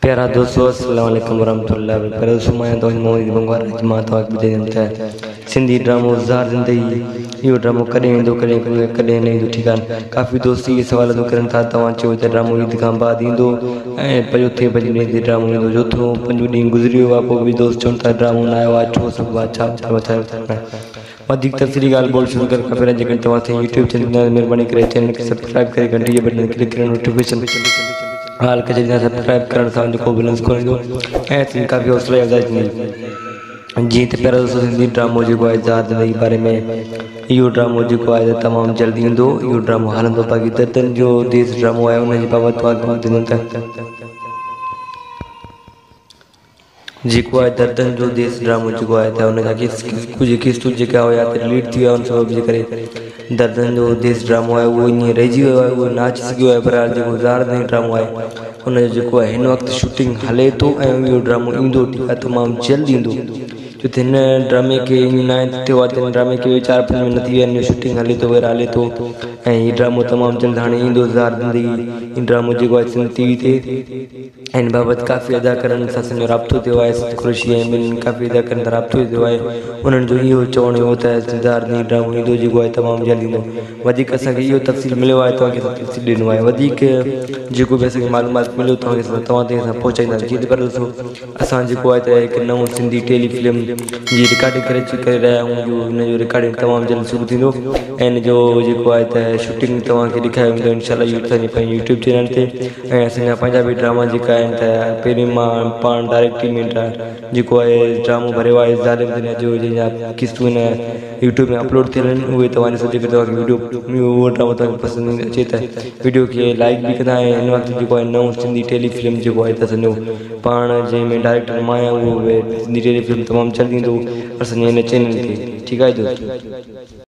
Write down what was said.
प्यारा दोस्तों अस्सलाम वालेकुम वरहमतुल्लाहि वबरकातुहू। मैं तो मोहित बंगार जमा तो ॿुधाईंदुमि त सिंधी ड्रामो ज़ार ज़िंदगी इहो ड्रामो कॾहिं ईंदो कॾहिं न ईंदो। ठीकु आहे। काफ़ी दोस्त इहे सवाल थो करनि था तव्हां चयो त ड्रामो ईद खां बाद ईंदो ऐं पंजो थिए पंज ॾींहं ते ड्रामो ईंदो। चोथों 5 ॾींहं गुज़री वियो आहे, पोइ बि दोस्त चवनि था ड्रामो न आयो आहे, छो सभु आहे, छा वधीक तफ़सीली ॻाल्हि ॿोल शुरू करण खां पहिरियों जेकॾहिं तव्हां यूट्यूब चैनल महिरबानी करे चैनल खे सब्सक्राइब करे घंटी जे बटन क्लिक करे नोटिफिकेशन हाल के जरिए सब्सक्राइब करण सां जेको बैलेंस खोलींदो ऐं काफ़ी हौसला अफ़ज़ाई थींदी। जीअं त पहिरियों दोस्तों सिंधी ड्रामो जेको आहे ज़ार ज़िंदगी जे बारे में इहो ड्रामो जेको आहे तमामु जल्दी ईंदो। इहो ड्रामो हलंदो। बाक़ी दर्दनि जो देश ड्रामो आहे उनजी बाबति जेको आहे दर्दनि जो देश ड्रामो जेको आहे त हुनजा कुझु किस्तूं जेका हुया त डिलीट थी विया उन सबब जे करे दर्दनि जो देश ड्रामो आहे उहो ईअं रहिजी वियो आहे, उहो न अची सघियो आहे। पर जेको ज़ार ज़िंदगी ड्रामो आहे हुनजो जेको आहे हिन वक़्तु शूटिंग हले थो ऐं इहो ड्रामो ईंदो। ठीकु आहे, तमामु जल्द ईंदो। छो त हिन ड्रामे खे ईअं न थियो आहे त हिन ड्रामे खे 4-5 महीना थी विया आहिनि, शूटिंग हले थो वग़ैरह हले थो ऐं हीउ ड्रामो तमामु जल्द हाणे ईंदो। ज़ार ज़िंदगी हीउ ड्रामो जेको आहे सिंधी TV ते हिन बाबति काफ़ी अदाकारनि सां असांजो राब्तो थियो आहे। सत क़ुरैशी ऐं ॿियनि काफ़ी अदाकारनि सां राब्तो थियो आहे। उन्हनि जो इहो चवणु हुओ त ज़ार ज़िंदगी ड्रामो ईंदो जेको आहे तमामु जल्द ईंदो। वधीक असांखे इहो तफ़सील मिलियो आहे, तव्हांखे तफ़सील ॾिनो आहे। वधीक जेको बि असांखे मालूमात मिलियो तव्हां ताईं असां पहुचाईंदासीं। जीअं त पहिरियों असां जेको आहे त हिकु नओं सिंधी टेलीफिल्म जी रिकॉर्डिंग करे रहिया आहियूं। हिनजो रिकॉर्डिंग तमामु जल्द शुरू थींदो ऐं हिन जो जेको आहे त शूटिंग तव्हांखे ॾेखारियो वेंदो इंशाअल्लाह असांजे पंहिंजे यूट्यूब चैनल ते। ऐं असांजा पंजाबी ड्रामा जेका आहिनि त पहिरीं मां पाण डायरेक्ट में जेको आहे ड्रामो भरियो आहे ज़ालिम दुनिया जो, जंहिंजा किस्तूं हिन यूट्यूब में अपलोड थियल आहिनि उहे तव्हां ॾिसो। जेकर तव्हांखे वीडियो उहो ड्रामो तव्हांखे पसंदि अचे त वीडियो खे लाइक बि कंदा ऐं हिन वक़्तु जेको आहे नओं सिंधी टेलीफिल्म जेको आहे त असांजो पाण जंहिंमें डायरेक्टर मां आहियां उहो सिंधी टेलीफिल्म तमामु जल्द ईंदो असांजे हिन चैनल ते। ठीकु आहे दोस्त।